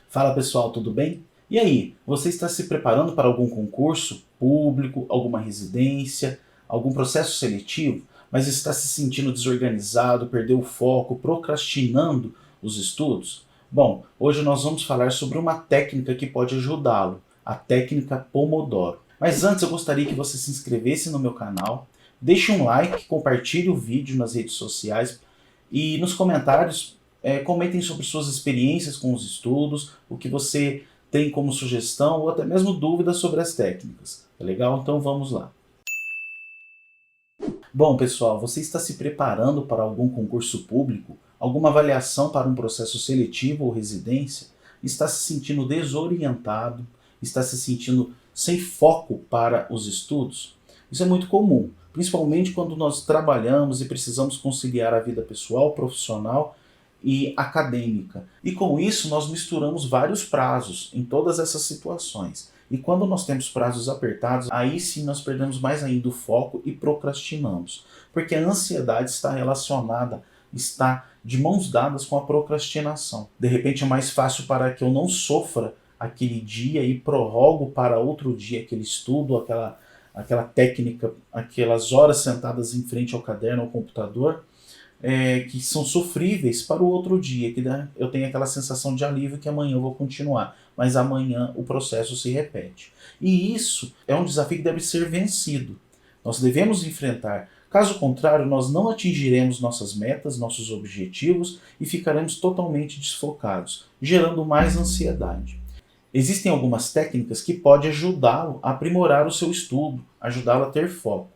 Fala pessoal, tudo bem? E aí, você está se preparando para algum concurso público, alguma residência, algum processo seletivo, mas está se sentindo desorganizado, perdeu o foco, procrastinando os estudos? Bom, hoje nós vamos falar sobre uma técnica que pode ajudá-lo, a técnica Pomodoro. Mas antes eu gostaria que você se inscrevesse no meu canal, deixe um like, compartilhe o vídeo nas redes sociais e nos comentários comentem sobre suas experiências com os estudos, o que você tem como sugestão ou até mesmo dúvidas sobre as técnicas. Tá legal? Então vamos lá. Bom, pessoal, você está se preparando para algum concurso público, alguma avaliação para um processo seletivo ou residência? Está se sentindo desorientado? Está se sentindo sem foco para os estudos? Isso é muito comum, principalmente quando nós trabalhamos e precisamos conciliar a vida pessoal, profissional e acadêmica. E com isso nós misturamos vários prazos em todas essas situações. E quando nós temos prazos apertados, aí sim nós perdemos mais ainda o foco e procrastinamos. Porque a ansiedade está relacionada, está de mãos dadas com a procrastinação. De repente é mais fácil para que eu não sofra aquele dia e prorrogo para outro dia aquele estudo, aquela técnica, aquelas horas sentadas em frente ao caderno, ao computador, que são sofríveis para o outro dia, que eu tenho aquela sensação de alívio que amanhã eu vou continuar, mas amanhã o processo se repete. E isso é um desafio que deve ser vencido. Nós devemos enfrentar. Caso contrário, nós não atingiremos nossas metas, nossos objetivos e ficaremos totalmente desfocados, gerando mais ansiedade. Existem algumas técnicas que podem ajudá-lo a aprimorar o seu estudo, ajudá-lo a ter foco.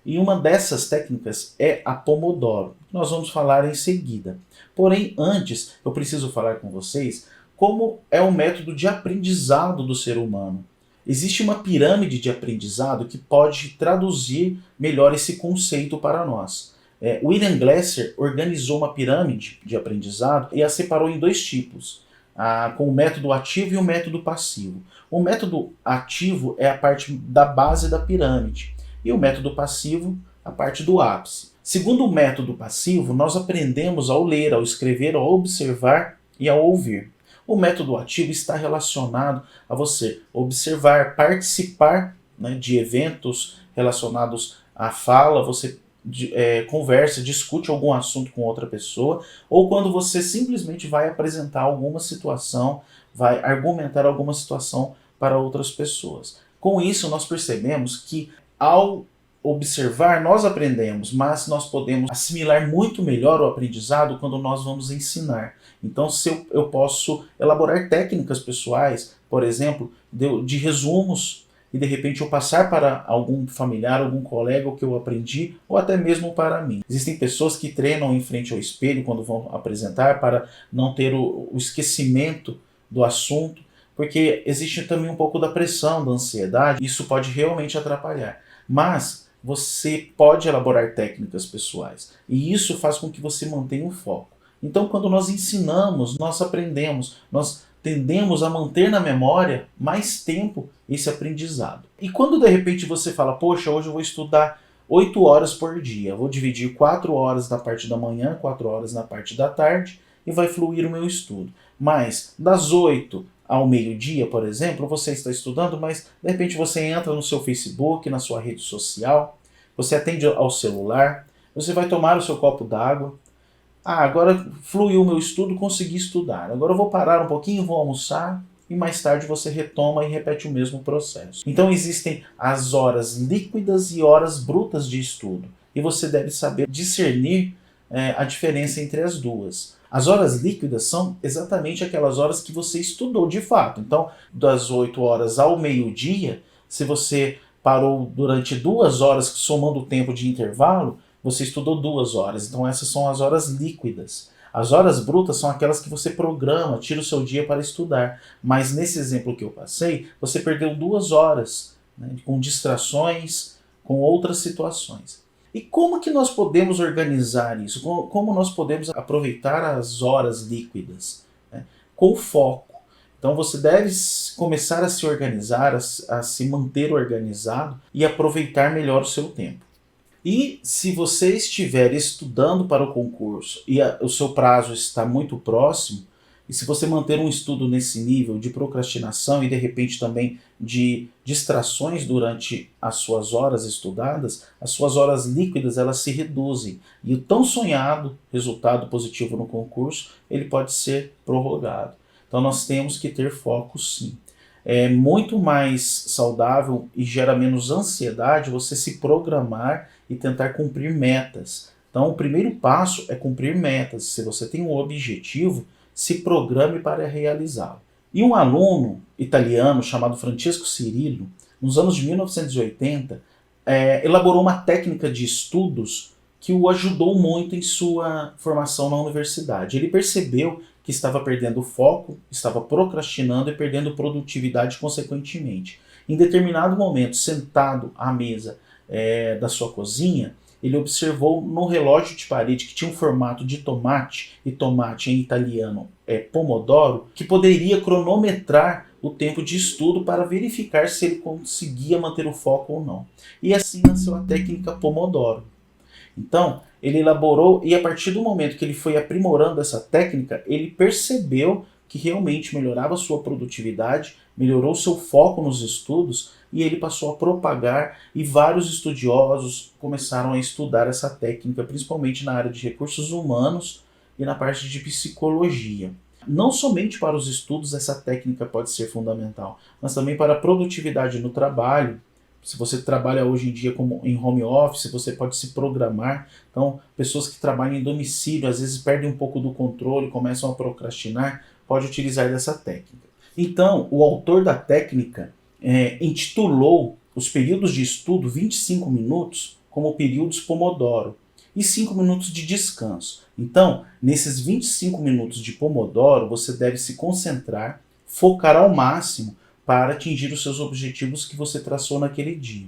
E uma dessas técnicas é a Pomodoro, que nós vamos falar em seguida. Porém, antes, eu preciso falar com vocês como é o método de aprendizado do ser humano. Existe uma pirâmide de aprendizado que pode traduzir melhor esse conceito para nós. William Glasser organizou uma pirâmide de aprendizado e a separou em dois tipos, com o método ativo e o método passivo. O método ativo é a parte da base da pirâmide, e o método passivo, a parte do ápice. Segundo o método passivo, nós aprendemos ao ler, ao escrever, ao observar e ao ouvir. O método ativo está relacionado a você observar, participar, né, de eventos relacionados à fala, você conversa, discute algum assunto com outra pessoa, ou quando você simplesmente vai apresentar alguma situação, vai argumentar alguma situação para outras pessoas. Com isso, nós percebemos que ao observar, nós aprendemos, mas nós podemos assimilar muito melhor o aprendizado quando nós vamos ensinar. Então, se eu posso elaborar técnicas pessoais, por exemplo, de resumos, e de repente eu passar para algum familiar, algum colega o que eu aprendi, ou até mesmo para mim. Existem pessoas que treinam em frente ao espelho quando vão apresentar para não ter o esquecimento do assunto, porque existe também um pouco da pressão, da ansiedade, isso pode realmente atrapalhar. Mas você pode elaborar técnicas pessoais e isso faz com que você mantenha o foco. Então, quando nós ensinamos, nós aprendemos, nós tendemos a manter na memória mais tempo esse aprendizado. E quando de repente você fala, poxa, hoje eu vou estudar 8 horas por dia, vou dividir 4 horas na parte da manhã, 4 horas na parte da tarde e vai fluir o meu estudo. Mas das 8 ao meio-dia, por exemplo, você está estudando, mas de repente você entra no seu Facebook, na sua rede social, você atende ao celular, você vai tomar o seu copo d'água. Agora fluiu o meu estudo, consegui estudar. Agora eu vou parar um pouquinho, vou almoçar e mais tarde você retoma e repete o mesmo processo. Então existem as horas líquidas e horas brutas de estudo. E você deve saber discernir a diferença entre as duas. As horas líquidas são exatamente aquelas horas que você estudou de fato. Então, das 8 horas ao meio-dia, se você parou durante 2 horas, somando o tempo de intervalo, você estudou 2 horas. Então, essas são as horas líquidas. As horas brutas são aquelas que você programa, tira o seu dia para estudar. Mas nesse exemplo que eu passei, você perdeu 2 horas, né, com distrações, com outras situações. E como que nós podemos organizar isso? Como nós podemos aproveitar as horas líquidas? Né? Com foco. Então você deve começar a se organizar, a se manter organizado e aproveitar melhor o seu tempo. E se você estiver estudando para o concurso e o seu prazo está muito próximo, E se você manter um estudo nesse nível de procrastinação e de repente também de distrações durante as suas horas estudadas, as suas horas líquidas elas se reduzem. E o tão sonhado resultado positivo no concurso, ele pode ser prorrogado. Então nós temos que ter foco sim. É muito mais saudável e gera menos ansiedade você se programar e tentar cumprir metas. Então o primeiro passo é cumprir metas. Se você tem um objetivo, se programe para realizá-lo. E um aluno italiano chamado Francesco Cirillo, nos anos de 1980, elaborou uma técnica de estudos que o ajudou muito em sua formação na universidade. Ele percebeu que estava perdendo o foco, estava procrastinando e perdendo produtividade consequentemente. Em determinado momento, sentado à mesa da sua cozinha, ele observou no relógio de parede que tinha um formato de tomate, e tomate em italiano é pomodoro, que poderia cronometrar o tempo de estudo para verificar se ele conseguia manter o foco ou não. E assim nasceu a técnica Pomodoro. Então, ele elaborou e a partir do momento que ele foi aprimorando essa técnica, ele percebeu que realmente melhorava a sua produtividade, melhorou seu foco nos estudos e ele passou a propagar e vários estudiosos começaram a estudar essa técnica, principalmente na área de recursos humanos e na parte de psicologia. Não somente para os estudos essa técnica pode ser fundamental, mas também para a produtividade no trabalho. Se você trabalha hoje em dia como em home office, você pode se programar. Então, pessoas que trabalham em domicílio, às vezes perdem um pouco do controle, começam a procrastinar, pode utilizar dessa técnica. Então, o autor da técnica intitulou os períodos de estudo 25 minutos como períodos Pomodoro e 5 minutos de descanso. Então, nesses 25 minutos de Pomodoro, você deve se concentrar, focar ao máximo para atingir os seus objetivos que você traçou naquele dia.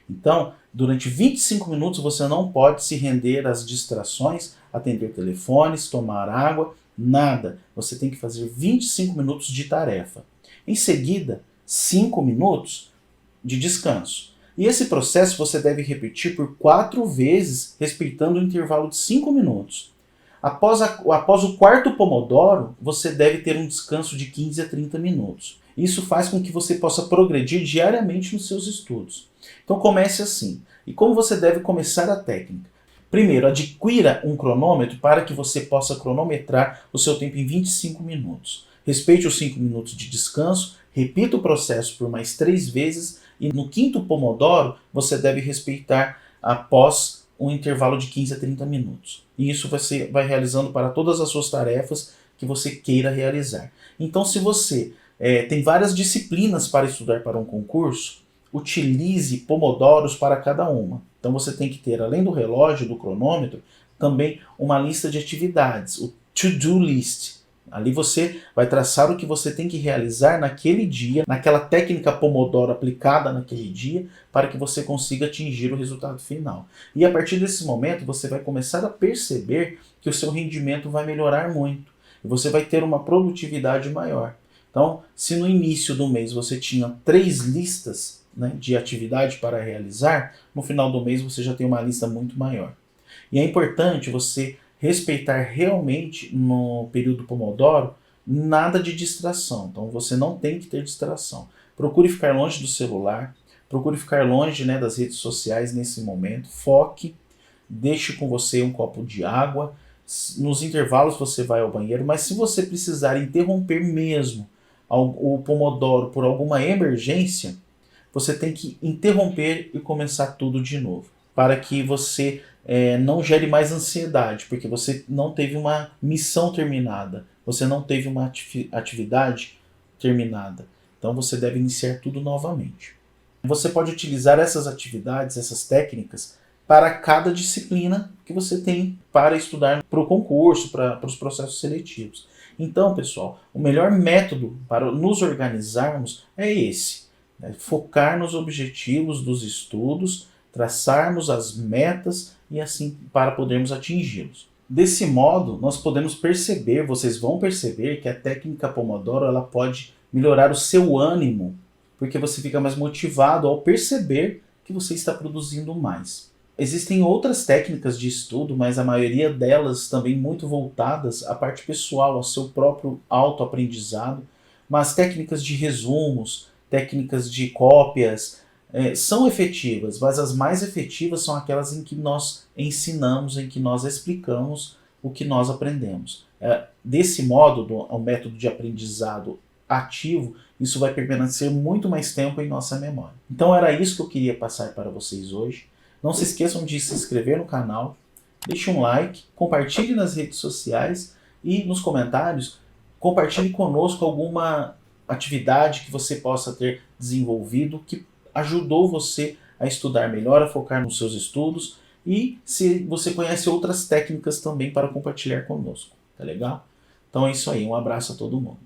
Então, durante 25 minutos você não pode se render às distrações, atender telefones, tomar água, nada. Você tem que fazer 25 minutos de tarefa. Em seguida, 5 minutos de descanso. E esse processo você deve repetir por 4 vezes, respeitando um intervalo de 5 minutos. Após o quarto Pomodoro, você deve ter um descanso de 15 a 30 minutos. Isso faz com que você possa progredir diariamente nos seus estudos. Então comece assim. E como você deve começar a técnica? Primeiro, adquira um cronômetro para que você possa cronometrar o seu tempo em 25 minutos. Respeite os 5 minutos de descanso, repita o processo por mais 3 vezes e no quinto Pomodoro você deve respeitar após um intervalo de 15 a 30 minutos. E isso você vai realizando para todas as suas tarefas que você queira realizar. Então se você tem várias disciplinas para estudar para um concurso, utilize pomodoros para cada uma. Então você tem que ter, além do relógio, do cronômetro, também uma lista de atividades, o to-do list. Ali você vai traçar o que você tem que realizar naquele dia, naquela técnica Pomodoro aplicada naquele dia, para que você consiga atingir o resultado final. E a partir desse momento você vai começar a perceber que o seu rendimento vai melhorar muito. E você vai ter uma produtividade maior. Então, se no início do mês você tinha 3 listas, né, de atividade para realizar, no final do mês você já tem uma lista muito maior. E é importante você respeitar realmente no período Pomodoro nada de distração. Então você não tem que ter distração. Procure ficar longe do celular, procure ficar longe, né, das redes sociais nesse momento. Foque, deixe com você um copo de água. Nos intervalos você vai ao banheiro, mas se você precisar interromper mesmo o Pomodoro por alguma emergência, você tem que interromper e começar tudo de novo, para que você não gere mais ansiedade, porque você não teve uma missão terminada, você não teve uma atividade terminada. Então você deve iniciar tudo novamente. Você pode utilizar essas atividades, essas técnicas, para cada disciplina que você tem para estudar para o concurso, para os processos seletivos. Então, pessoal, o melhor método para nos organizarmos é esse. Focar nos objetivos dos estudos, traçarmos as metas e assim para podermos atingi-los. Desse modo, nós podemos perceber, vocês vão perceber que a técnica Pomodoro ela pode melhorar o seu ânimo, porque você fica mais motivado ao perceber que você está produzindo mais. Existem outras técnicas de estudo, mas a maioria delas também muito voltadas à parte pessoal, ao seu próprio autoaprendizado. Mas técnicas de resumos, técnicas de cópias, são efetivas, mas as mais efetivas são aquelas em que nós ensinamos, em que nós explicamos o que nós aprendemos. Desse modo, o método de aprendizado ativo, isso vai permanecer muito mais tempo em nossa memória. Então era isso que eu queria passar para vocês hoje. Não se esqueçam de se inscrever no canal, deixe um like, compartilhe nas redes sociais e nos comentários compartilhe conosco alguma atividade que você possa ter desenvolvido que ajudou você a estudar melhor, a focar nos seus estudos e se você conhece outras técnicas também para compartilhar conosco. Tá legal? Então é isso aí, um abraço a todo mundo.